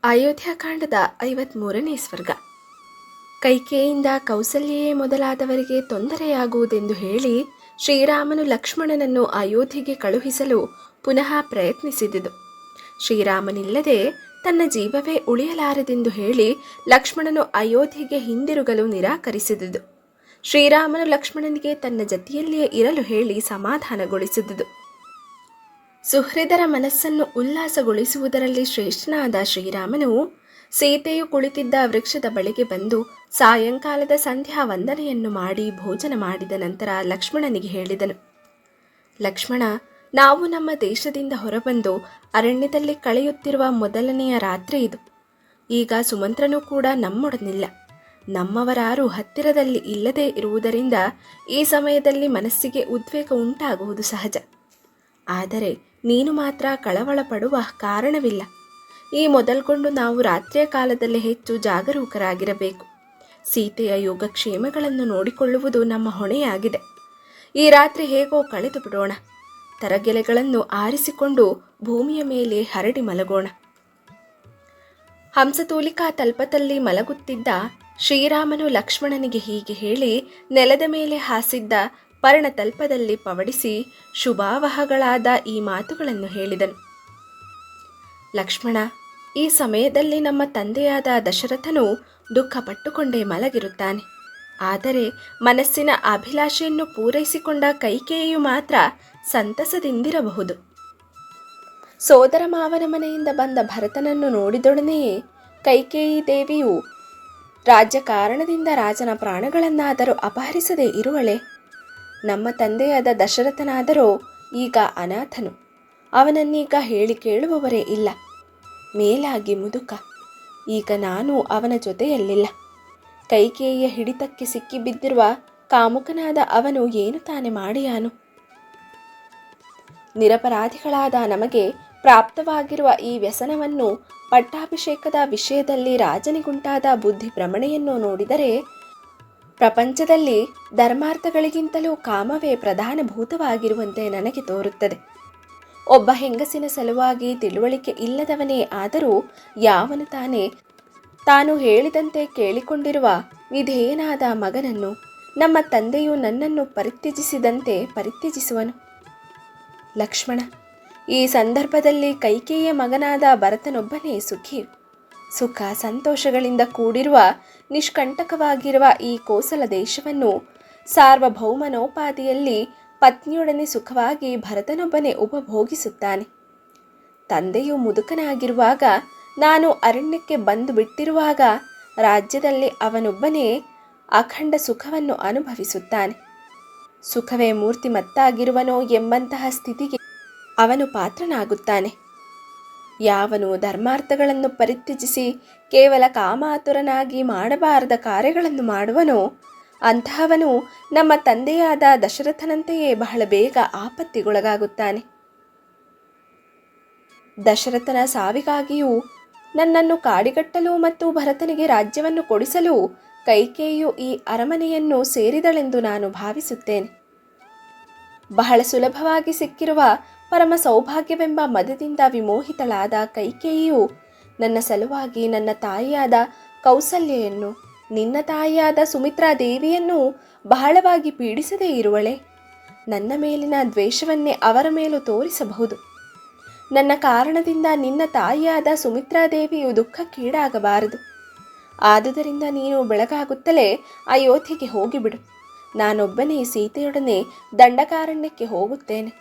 ಅಯೋಧ್ಯಕಾಂಡದ 53ನೇ ಸ್ವರ್ಗ. ಕೈಕೇಯಿಯಿಂದ ಕೌಸಲ್ಯೆಯೇ ಮೊದಲಾದವರಿಗೆ ತೊಂದರೆಯಾಗುವುದೆಂದು ಹೇಳಿ ಶ್ರೀರಾಮನು ಲಕ್ಷ್ಮಣನನ್ನು ಅಯೋಧ್ಯೆಗೆ ಕಳುಹಿಸಲು ಪುನಃ ಪ್ರಯತ್ನಿಸಿದುದು. ಶ್ರೀರಾಮನಿಲ್ಲದೆ ತನ್ನ ಜೀವವೇ ಉಳಿಯಲಾರದೆಂದು ಹೇಳಿ ಲಕ್ಷ್ಮಣನು ಅಯೋಧ್ಯೆಗೆ ಹಿಂದಿರುಗಲು ನಿರಾಕರಿಸಿದುದು. ಶ್ರೀರಾಮನು ಲಕ್ಷ್ಮಣನಿಗೆ ತನ್ನ ಜತೆಯಲ್ಲಿಯೇ ಇರಲು ಹೇಳಿ ಸಮಾಧಾನಗೊಳಿಸಿದುದು. ಸುಹೃದರ ಮನಸ್ಸನ್ನು ಉಲ್ಲಾಸಗೊಳಿಸುವುದರಲ್ಲಿ ಶ್ರೇಷ್ಠನಾದ ಶ್ರೀರಾಮನು ಸೀತೆಯು ಕುಳಿತಿದ್ದ ವೃಕ್ಷದ ಬಳಿಗೆ ಬಂದು ಸಾಯಂಕಾಲದ ಸಂಧ್ಯಾ ವಂದನೆಯನ್ನು ಮಾಡಿ ಭೋಜನ ಮಾಡಿದ ನಂತರ ಲಕ್ಷ್ಮಣನಿಗೆ ಹೇಳಿದನು, ಲಕ್ಷ್ಮಣ, ನಾವು ನಮ್ಮ ದೇಶದಿಂದ ಹೊರಬಂದು ಅರಣ್ಯದಲ್ಲಿ ಕಳೆಯುತ್ತಿರುವ ಮೊದಲನೆಯ ರಾತ್ರಿ ಇದು. ಈಗ ಸುಮಂತ್ರನೂ ಕೂಡ ನಮ್ಮೊಡನಿಲ್ಲ. ನಮ್ಮವರಾರು ಹತ್ತಿರದಲ್ಲಿ ಇಲ್ಲದೇ ಇರುವುದರಿಂದ ಈ ಸಮಯದಲ್ಲಿ ಮನಸ್ಸಿಗೆ ಉದ್ವೇಗ ಉಂಟಾಗುವುದು ಸಹಜ. ಆದರೆ ನೀನು ಮಾತ್ರ ಕಳವಳ ಪಡುವ ಕಾರಣವಿಲ್ಲ. ಈ ಮೊದಲ್ಗೊಂಡು ನಾವು ರಾತ್ರಿಯ ಕಾಲದಲ್ಲಿ ಹೆಚ್ಚು ಜಾಗರೂಕರಾಗಿರಬೇಕು. ಸೀತೆಯ ಯೋಗಕ್ಷೇಮಗಳನ್ನು ನೋಡಿಕೊಳ್ಳುವುದು ನಮ್ಮ ಹೊಣೆಯಾಗಿದೆ. ಈ ರಾತ್ರಿ ಹೇಗೋ ಕಳೆದು ಬಿಡೋಣ. ತರಗೆಲೆಗಳನ್ನು ಆರಿಸಿಕೊಂಡು ಭೂಮಿಯ ಮೇಲೆ ಹರಡಿ ಮಲಗೋಣ. ಹಂಸತೂಲಿಕಾ ತಲ್ಪದಲ್ಲಿ ಮಲಗುತ್ತಿದ್ದ ಶ್ರೀರಾಮನು ಲಕ್ಷ್ಮಣನಿಗೆ ಹೀಗೆ ಹೇಳಿ ನೆಲದ ಮೇಲೆ ಹಾಸಿದ್ದ ಪರ್ಣತಲ್ಪದಲ್ಲಿ ಪವಡಿಸಿ ಶುಭಾವಹಗಳಾದ ಈ ಮಾತುಗಳನ್ನು ಹೇಳಿದನು. ಲಕ್ಷ್ಮಣ, ಈ ಸಮಯದಲ್ಲಿ ನಮ್ಮ ತಂದೆಯಾದ ದಶರಥನು ದುಃಖಪಟ್ಟುಕೊಂಡೇ ಮಲಗಿರುತ್ತಾನೆ. ಆದರೆ ಮನಸ್ಸಿನ ಅಭಿಲಾಷೆಯನ್ನು ಪೂರೈಸಿಕೊಂಡ ಕೈಕೇಯಿಯು ಮಾತ್ರ ಸಂತಸದಿಂದಿರಬಹುದು. ಸೋದರ ಮಾವನ ಮನೆಯಿಂದ ಬಂದ ಭರತನನ್ನು ನೋಡಿದೊಡನೆಯೇ ಕೈಕೇಯಿ ದೇವಿಯು ರಾಜ್ಯ ಕಾರಣದಿಂದ ರಾಜನ ಪ್ರಾಣಗಳನ್ನಾದರೂ ಅಪಹರಿಸದೇ ಇರುವಳೆ. ನಮ್ಮ ತಂದೆಯಾದ ದಶರಥನಾದರೋ ಈಗ ಅನಾಥನು. ಅವನನ್ನೀಗ ಹೇಳಿ ಕೇಳುವವರೇ ಇಲ್ಲ. ಮೇಲಾಗಿ ಮುದುಕ. ಈಗ ನಾನು ಅವನ ಜೊತೆಯಲ್ಲಿಲ್ಲ. ಕೈಕೇಯಿಯ ಹಿಡಿತಕ್ಕೆ ಸಿಕ್ಕಿಬಿದ್ದಿರುವ ಕಾಮುಕನಾದ ಅವನು ಏನು ತಾನೆ ಮಾಡಿಯಾನು? ನಿರಪರಾಧಿಗಳಾದ ನಮಗೆ ಪ್ರಾಪ್ತವಾಗಿರುವ ಈ ವ್ಯಸನವನ್ನು, ಪಟ್ಟಾಭಿಷೇಕದ ವಿಷಯದಲ್ಲಿ ರಾಜನಿಗುಂಟಾದ ಬುದ್ಧಿ ಭ್ರಮಣೆಯನ್ನು ನೋಡಿದರೆ ಪ್ರಪಂಚದಲ್ಲಿ ಧರ್ಮಾರ್ಥಗಳಿಗಿಂತಲೂ ಕಾಮವೇ ಪ್ರಧಾನಭೂತವಾಗಿರುವಂತೆ ನನಗೆ ತೋರುತ್ತದೆ. ಒಬ್ಬ ಹೆಂಗಸಿನ ಸಲುವಾಗಿ ತಿಳುವಳಿಕೆ ಇಲ್ಲದವನೇ ಆದರೂ ಯಾವನು ತಾನು ಹೇಳಿದಂತೆ ಕೇಳಿಕೊಂಡಿರುವ ವಿಧೇಯನಾದ ಮಗನನ್ನು ನಮ್ಮ ತಂದೆಯು ನನ್ನನ್ನು ಪರಿತ್ಯಜಿಸಿದಂತೆ ಪರಿತ್ಯಜಿಸುವನು? ಲಕ್ಷ್ಮಣ, ಈ ಸಂದರ್ಭದಲ್ಲಿ ಕೈಕೇಯಿಯ ಮಗನಾದ ಭರತನೊಬ್ಬನೇ ಸುಖಿ. ಸುಖ ಸಂತೋಷಗಳಿಂದ ಕೂಡಿರುವ ನಿಷ್ಕಂಟಕವಾಗಿರುವ ಈ ಕೋಸಲ ದೇಶವನ್ನು ಸಾರ್ವಭೌಮನೋಪಾದಿಯಲ್ಲಿ ಪತ್ನಿಯೊಡನೆ ಸುಖವಾಗಿ ಭರತನೊಬ್ಬನೇ ಉಪಭೋಗಿಸುತ್ತಾನೆ. ತಂದೆಯು ಮುದುಕನಾಗಿರುವಾಗ, ನಾನು ಅರಣ್ಯಕ್ಕೆ ಬಂದು ಬಿಟ್ಟಿರುವಾಗ ರಾಜ್ಯದಲ್ಲಿ ಅವನೊಬ್ಬನೇ ಅಖಂಡ ಸುಖವನ್ನು ಅನುಭವಿಸುತ್ತಾನೆ. ಸುಖವೇ ಮೂರ್ತಿಮತ್ತಾಗಿರುವನೋ ಎಂಬಂತಹ ಸ್ಥಿತಿಗೆ ಅವನು ಪಾತ್ರನಾಗುತ್ತಾನೆ. ಯಾವನು ಧರ್ಮಾರ್ಥಗಳನ್ನು ಪರಿತ್ಯಜಿಸಿ ಕೇವಲ ಕಾಮಾತುರನಾಗಿ ಮಾಡಬಾರದ ಕಾರ್ಯಗಳನ್ನು ಮಾಡುವನೋ ಅಂತಹವನು ನಮ್ಮ ತಂದೆಯಾದ ದಶರಥನಂತೆಯೇ ಬಹಳ ಬೇಗ ಆಪತ್ತಿಗೊಳಗಾಗುತ್ತಾನೆ. ದಶರಥನ ಸಾವಿಗಾಗಿಯೂ ನನ್ನನ್ನು ಕಾಡಿಗಟ್ಟಲು ಮತ್ತು ಭರತನಿಗೆ ರಾಜ್ಯವನ್ನು ಕೊಡಿಸಲು ಕೈಕೇಯಿಯು ಈ ಅರಮನೆಯನ್ನು ಸೇರಿದಳೆಂದು ನಾನು ಭಾವಿಸುತ್ತೇನೆ. ಬಹಳ ಸುಲಭವಾಗಿ ಸಿಕ್ಕಿರುವ ಪರಮ ಸೌಭಾಗ್ಯವೆಂಬ ಮದದಿಂದ ವಿಮೋಹಿತಳಾದ ಕೈಕೇಯಿಯು ನನ್ನ ಸಲುವಾಗಿ ನನ್ನ ತಾಯಿಯಾದ ಕೌಸಲ್ಯೆಯನ್ನು, ನಿನ್ನ ತಾಯಿಯಾದ ಸುಮಿತ್ರಾ ದೇವಿಯನ್ನು ಬಹಳವಾಗಿ ಪೀಡಿಸದೇ ಇರುವಳೆ. ನನ್ನ ಮೇಲಿನ ದ್ವೇಷವನ್ನೇ ಅವರ ಮೇಲೂ ತೋರಿಸಬಹುದು. ನನ್ನ ಕಾರಣದಿಂದ ನಿನ್ನ ತಾಯಿಯಾದ ಸುಮಿತ್ರಾದೇವಿಯು ದುಃಖಕ್ಕೀಡಾಗಬಾರದು. ಆದುದರಿಂದ ನೀನು ಬೆಳಗಾಗುತ್ತಲೇ ಅಯೋಧ್ಯೆಗೆ ಹೋಗಿಬಿಡು. ನಾನೊಬ್ಬನೇ ಸೀತೆಯೊಡನೆ ದಂಡಕಾರಣ್ಯಕ್ಕೆ ಹೋಗುತ್ತೇನೆ.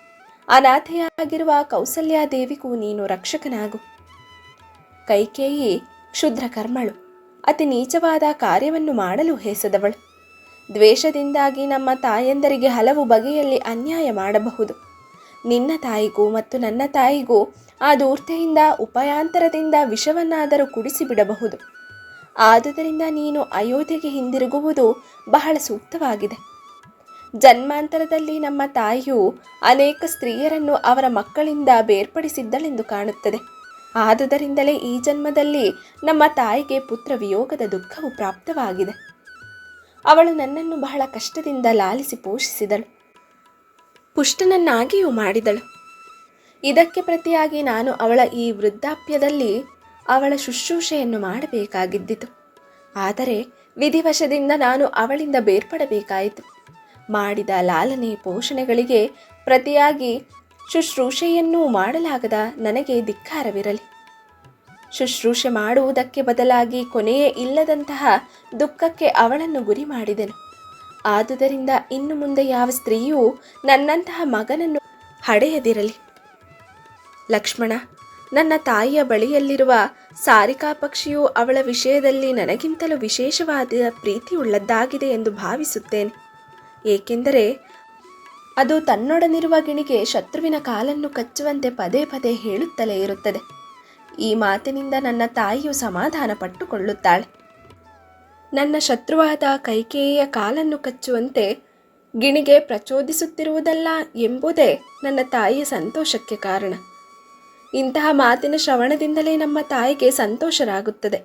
ಅನಾಥೆಯಾಗಿರುವ ಕೌಸಲ್ಯಾದೇವಿಗೂ ನೀನು ರಕ್ಷಕನಾಗು. ಕೈಕೇಯಿ ಕ್ಷುದ್ರ ಕರ್ಮಳು, ಅತಿ ನೀಚವಾದ ಕಾರ್ಯವನ್ನು ಮಾಡಲು ಹೇಸದವಳು. ದ್ವೇಷದಿಂದಾಗಿ ನಮ್ಮ ತಾಯಂದರಿಗೆ ಹಲವು ಬಗೆಯಲ್ಲಿ ಅನ್ಯಾಯ ಮಾಡಬಹುದು. ನಿನ್ನ ತಾಯಿಗೂ ಮತ್ತು ನನ್ನ ತಾಯಿಗೂ ಆ ಧೂರ್ತೆಯಿಂದ ಉಪಾಯಾಂತರದಿಂದ ವಿಷವನ್ನಾದರೂ ಕುಡಿಸಿಬಿಡಬಹುದು. ಆದುದರಿಂದ ನೀನು ಅಯೋಧ್ಯೆಗೆ ಹಿಂದಿರುಗುವುದು ಬಹಳ ಸೂಕ್ತವಾಗಿದೆ. ಜನ್ಮಾಂತರದಲ್ಲಿ ನಮ್ಮ ತಾಯಿಯು ಅನೇಕ ಸ್ತ್ರೀಯರನ್ನು ಅವರ ಮಕ್ಕಳಿಂದ ಬೇರ್ಪಡಿಸಿದ್ದಳೆಂದು ಕಾಣುತ್ತದೆ. ಆದುದರಿಂದಲೇ ಈ ಜನ್ಮದಲ್ಲಿ ನಮ್ಮ ತಾಯಿಗೆ ಪುತ್ರ ವಿಯೋಗದ ದುಃಖವು ಪ್ರಾಪ್ತವಾಗಿದೆ. ಅವಳು ನನ್ನನ್ನು ಬಹಳ ಕಷ್ಟದಿಂದ ಲಾಲಿಸಿ ಪೋಷಿಸಿದಳು, ಪುಷ್ಟನನ್ನಾಗಿಯೂ ಮಾಡಿದಳು. ಇದಕ್ಕೆ ಪ್ರತಿಯಾಗಿ ನಾನು ಅವಳ ಈ ವೃದ್ಧಾಪ್ಯದಲ್ಲಿ ಅವಳ ಶುಶ್ರೂಷೆಯನ್ನು ಮಾಡಬೇಕಾಗಿದ್ದಿತು. ಆದರೆ ವಿಧಿವಶದಿಂದ ನಾನು ಅವಳಿಂದ ಬೇರ್ಪಡಬೇಕಾಯಿತು. ಮಾಡಿದ ಲಾಲನೆ ಪೋಷಣೆಗಳಿಗೆ ಪ್ರತಿಯಾಗಿ ಶುಶ್ರೂಷೆಯನ್ನೂ ಮಾಡಲಾಗದ ನನಗೆ ಧಿಕ್ಕಾರವಿರಲಿ. ಶುಶ್ರೂಷೆ ಮಾಡುವುದಕ್ಕೆ ಬದಲಾಗಿ ಕೊನೆಯೇ ಇಲ್ಲದಂತಹ ದುಃಖಕ್ಕೆ ಅವಳನ್ನು ಗುರಿ ಮಾಡಿದೆನು. ಆದುದರಿಂದ ಇನ್ನು ಮುಂದೆ ಯಾವ ಸ್ತ್ರೀಯೂ ನನ್ನಂತಹ ಮಗನನ್ನು ಹಡೆಯದಿರಲಿ. ಲಕ್ಷ್ಮಣ, ನನ್ನ ತಾಯಿಯ ಬಳಿಯಲ್ಲಿರುವ ಸಾರಿಕಾ ಪಕ್ಷಿಯು ಅವಳ ವಿಷಯದಲ್ಲಿ ನನಗಿಂತಲೂ ವಿಶೇಷವಾದ ಪ್ರೀತಿಯುಳ್ಳದ್ದಾಗಿದೆ ಎಂದು ಭಾವಿಸುತ್ತೇನೆ. ಏಕೆಂದರೆ ಅದು ತನ್ನೊಡನಿರುವ ಗಿಣಿಗೆ ಶತ್ರುವಿನ ಕಾಲನ್ನು ಕಚ್ಚುವಂತೆ ಪದೇ ಪದೇ ಹೇಳುತ್ತಲೇ ಇರುತ್ತದೆ. ಈ ಮಾತಿನಿಂದ ನನ್ನ ತಾಯಿಯು ಸಮಾಧಾನ ಪಟ್ಟುಕೊಳ್ಳುತ್ತಾಳೆ. ನನ್ನ ಶತ್ರುವಾದ ಕೈಕೇಯಿಯ ಕಾಲನ್ನು ಕಚ್ಚುವಂತೆ ಗಿಣಿಗೆ ಪ್ರಚೋದಿಸುತ್ತಿರುವುದಲ್ಲ ಎಂಬುದೇ ನನ್ನ ತಾಯಿಯ ಸಂತೋಷಕ್ಕೆ ಕಾರಣ. ಇಂತಹ ಮಾತಿನ ಶ್ರವಣದಿಂದಲೇ ನಮ್ಮ ತಾಯಿಗೆ ಸಂತೋಷರಾಗುತ್ತದೆ.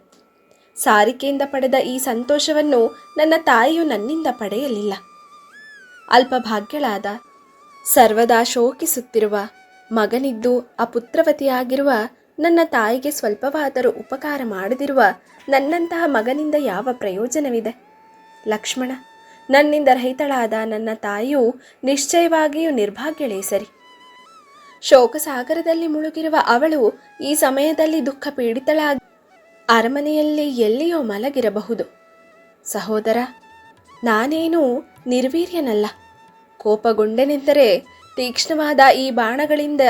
ಸಾರಿಕೆಯಿಂದ ಪಡೆದ ಈ ಸಂತೋಷವನ್ನು ನನ್ನ ತಾಯಿಯು ನನ್ನಿಂದ ಪಡೆಯಲಿಲ್ಲ. ಅಲ್ಪಭಾಗ್ಯಳಾದ, ಸರ್ವದಾ ಶೋಕಿಸುತ್ತಿರುವ, ಮಗನಿದ್ದು ಅಪುತ್ರವತಿಯಾಗಿರುವ ನನ್ನ ತಾಯಿಗೆ ಸ್ವಲ್ಪವಾದರೂ ಉಪಕಾರ ಮಾಡದಿರುವ ನನ್ನಂತಹ ಮಗನಿಂದ ಯಾವ ಪ್ರಯೋಜನವಿದೆ? ಲಕ್ಷ್ಮಣ, ನನ್ನಿಂದ ರಹಿತಳಾದ ನನ್ನ ತಾಯಿಯು ನಿಶ್ಚಯವಾಗಿಯೂ ನಿರ್ಭಾಗ್ಯಳೇ ಸರಿ. ಶೋಕಸಾಗರದಲ್ಲಿ ಮುಳುಗಿರುವ ಅವಳು ಈ ಸಮಯದಲ್ಲಿ ದುಃಖ ಪೀಡಿತಳಾಗಿ ಅರಮನೆಯಲ್ಲಿ ಎಲ್ಲಿಯೋ ಮಲಗಿರಬಹುದು. ಸಹೋದರ, ನಾನೇನೂ ನಿರ್ವೀರ್ಯನಲ್ಲ. ಕೋಪಗೊಂಡೆನೆಂದರೆ ತೀಕ್ಷ್ಣವಾದ ಈ ಬಾಣಗಳಿಂದ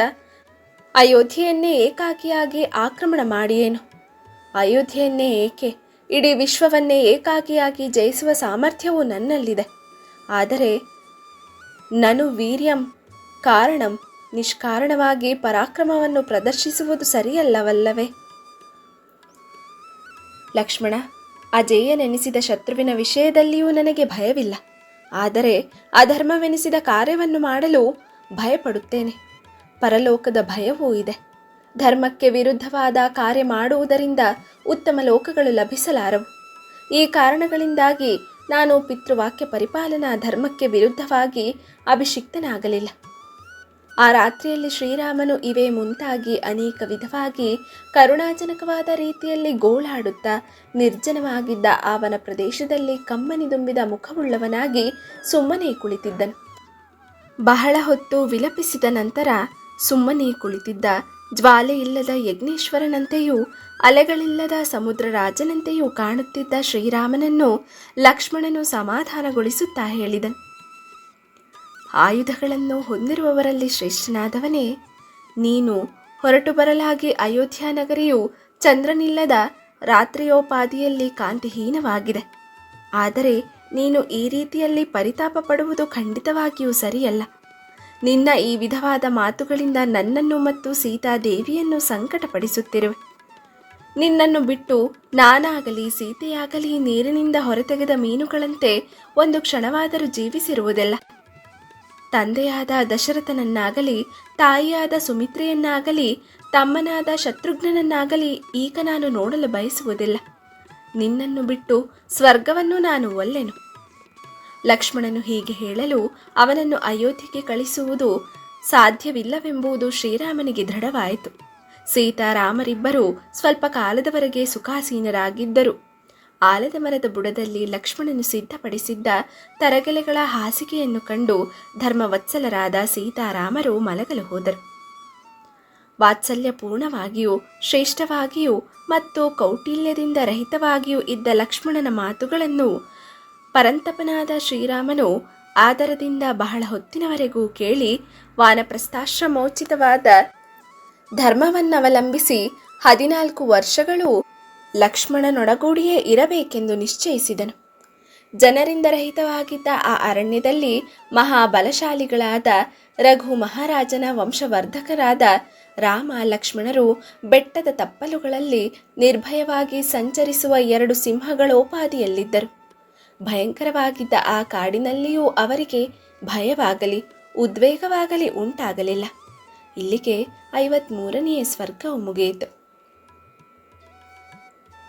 ಅಯೋಧ್ಯೆಯನ್ನೇ ಏಕಾಕಿಯಾಗಿ ಆಕ್ರಮಣ ಮಾಡಿಯೇನು? ಅಯೋಧ್ಯೆಯನ್ನೇ ಏಕೆ, ಇಡೀ ವಿಶ್ವವನ್ನೇ ಏಕಾಕಿಯಾಗಿ ಜಯಿಸುವ ಸಾಮರ್ಥ್ಯವೂ ನನ್ನಲ್ಲಿದೆ. ಆದರೆ ನನು ವೀರ್ಯಂ ಕಾರಣಂ ನಿಷ್ಕಾರಣವಾಗಿ ಪರಾಕ್ರಮವನ್ನು ಪ್ರದರ್ಶಿಸುವುದು ಸರಿಯಲ್ಲವಲ್ಲವೇ? ಲಕ್ಷ್ಮಣ, ಅಜೇಯನೆನಿಸಿದ ಶತ್ರುವಿನ ವಿಷಯದಲ್ಲಿಯೂ ನನಗೆ ಭಯವಿಲ್ಲ. ಆದರೆ ಅಧರ್ಮವೆನಿಸಿದ ಕಾರ್ಯವನ್ನು ಮಾಡಲು ಭಯಪಡುತ್ತೇನೆ. ಪರಲೋಕದ ಭಯವೂ ಇದೆ. ಧರ್ಮಕ್ಕೆ ವಿರುದ್ಧವಾದ ಕಾರ್ಯ ಮಾಡುವುದರಿಂದ ಉತ್ತಮ ಲೋಕಗಳು ಲಭಿಸಲಾರವು. ಈ ಕಾರಣಗಳಿಂದಾಗಿ ನಾನು ಪಿತೃವಾಕ್ಯ ಪರಿಪಾಲನಾ ಧರ್ಮಕ್ಕೆ ವಿರುದ್ಧವಾಗಿ ಅಭಿಷಿಕ್ತನಾಗಲಿಲ್ಲ. ಆ ರಾತ್ರಿಯಲ್ಲಿ ಶ್ರೀರಾಮನು ಇವೇ ಮುಂತಾಗಿ ಅನೇಕ ವಿಧವಾಗಿ ಕರುಣಾಜನಕವಾದ ರೀತಿಯಲ್ಲಿ ಗೋಳಾಡುತ್ತಾ ನಿರ್ಜನವಾಗಿದ್ದ ಅವನ ಪ್ರದೇಶದಲ್ಲಿ ಕಮ್ಮನಿದುಂಬಿದ ಮುಖವುಳ್ಳವನಾಗಿ ಸುಮ್ಮನೆ ಕುಳಿತಿದ್ದನು. ಬಹಳ ಹೊತ್ತು ವಿಲಪಿಸಿದ ನಂತರ ಸುಮ್ಮನೆ ಕುಳಿತಿದ್ದ ಜ್ವಾಲೆಯಿಲ್ಲದ ಯಜ್ಞೇಶ್ವರನಂತೆಯೂ ಅಲೆಗಳಿಲ್ಲದ ಸಮುದ್ರ ರಾಜನಂತೆಯೂ ಕಾಣುತ್ತಿದ್ದ ಶ್ರೀರಾಮನನ್ನು ಲಕ್ಷ್ಮಣನು ಸಮಾಧಾನಗೊಳಿಸುತ್ತಾ ಹೇಳಿದನು. ಆಯುಧಗಳನ್ನು ಹೊಂದಿರುವವರಲ್ಲಿ ಶ್ರೇಷ್ಠನಾದವನೇ, ನೀನು ಹೊರಟು ಬರಲಾಗಿ ಅಯೋಧ್ಯ ನಗರಿಯು ಚಂದ್ರನಿಲ್ಲದ ರಾತ್ರಿಯೋಪಾದಿಯಲ್ಲಿ ಕಾಂತಿಹೀನವಾಗಿದೆ. ಆದರೆ ನೀನು ಈ ರೀತಿಯಲ್ಲಿ ಪರಿತಾಪ ಪಡುವುದು ಖಂಡಿತವಾಗಿಯೂ ಸರಿಯಲ್ಲ. ನಿನ್ನ ಈ ವಿಧವಾದ ಮಾತುಗಳಿಂದ ನನ್ನನ್ನು ಮತ್ತು ಸೀತಾದೇವಿಯನ್ನು ಸಂಕಟಪಡಿಸುತ್ತಿರುವೆ. ನಿನ್ನನ್ನು ಬಿಟ್ಟು ನಾನಾಗಲಿ ಸೀತೆಯಾಗಲಿ ನೀರಿನಿಂದ ಹೊರತೆಗೆದ ಮೀನುಗಳಂತೆ ಒಂದು ಕ್ಷಣವಾದರೂ ಜೀವಿಸಿರುವುದಿಲ್ಲ. ತಂದೆಯಾದ ದಶರಥನನ್ನಾಗಲಿ ತಾಯಿಯಾದ ಸುಮಿತ್ರೆಯನ್ನಾಗಲಿ ತಮ್ಮನಾದ ಶತ್ರುಘ್ನನನ್ನಾಗಲಿ ಈಗ ನಾನು ನೋಡಲು ಬಯಸುವುದಿಲ್ಲ. ನಿನ್ನನ್ನು ಬಿಟ್ಟು ಸ್ವರ್ಗವನ್ನು ನಾನು ಒಲ್ಲೆನು. ಲಕ್ಷ್ಮಣನು ಹೀಗೆ ಹೇಳಲು ಅವನನ್ನು ಅಯೋಧ್ಯೆಗೆ ಕಳಿಸುವುದು ಸಾಧ್ಯವಿಲ್ಲವೆಂಬುದು ಶ್ರೀರಾಮನಿಗೆ ದೃಢವಾಯಿತು. ಸೀತಾರಾಮರಿಬ್ಬರೂ ಸ್ವಲ್ಪ ಕಾಲದವರೆಗೆ ಸುಖಾಸೀನರಾಗಿದ್ದರು. ಆಲದ ಮರದ ಬುಡದಲ್ಲಿ ಲಕ್ಷ್ಮಣನು ಸಿದ್ಧಪಡಿಸಿದ್ದ ತರಗೆಲೆಗಳ ಹಾಸಿಗೆಯನ್ನು ಕಂಡು ಧರ್ಮವತ್ಸಲರಾದ ಸೀತಾರಾಮರು ಮಲಗಲು ಹೋದರು. ವಾತ್ಸಲ್ಯಪೂರ್ಣವಾಗಿಯೂ ಶ್ರೇಷ್ಠವಾಗಿಯೂ ಮತ್ತು ಕೌಟಿಲ್ಯದಿಂದ ರಹಿತವಾಗಿಯೂ ಇದ್ದ ಲಕ್ಷ್ಮಣನ ಮಾತುಗಳನ್ನು ಪರಂತಪನಾದ ಶ್ರೀರಾಮನು ಆದರದಿಂದ ಬಹಳ ಹೊತ್ತಿನವರೆಗೂ ಕೇಳಿ ವಾನಪ್ರಸ್ಥಾಶ್ರಮೋಚಿತವಾದ ಧರ್ಮವನ್ನವಲಂಬಿಸಿ 14 ವರ್ಷಗಳು ಲಕ್ಷ್ಮಣನೊಡಗೂಡಿಯೇ ಇರಬೇಕೆಂದು ನಿಶ್ಚಯಿಸಿದನು. ಜನರಿಂದ ರಹಿತವಾಗಿದ್ದ ಆ ಅರಣ್ಯದಲ್ಲಿ ಮಹಾಬಲಶಾಲಿಗಳಾದ ರಘು ಮಹಾರಾಜನ ವಂಶವರ್ಧಕರಾದ ರಾಮ ಲಕ್ಷ್ಮಣರು ಬೆಟ್ಟದ ತಪ್ಪಲುಗಳಲ್ಲಿ ನಿರ್ಭಯವಾಗಿ ಸಂಚರಿಸುವ 2 ಸಿಂಹಗಳೋಪಾದಿಯಲ್ಲಿದ್ದರು. ಭಯಂಕರವಾಗಿದ್ದ ಆ ಕಾಡಿನಲ್ಲಿಯೂ ಅವರಿಗೆ ಭಯವಾಗಲಿ ಉದ್ವೇಗವಾಗಲಿ ಉಂಟಾಗಲಿಲ್ಲ. ಇಲ್ಲಿಗೆ 53ನೇ ಸ್ವರ್ಗವು ಮುಗಿಯಿತು.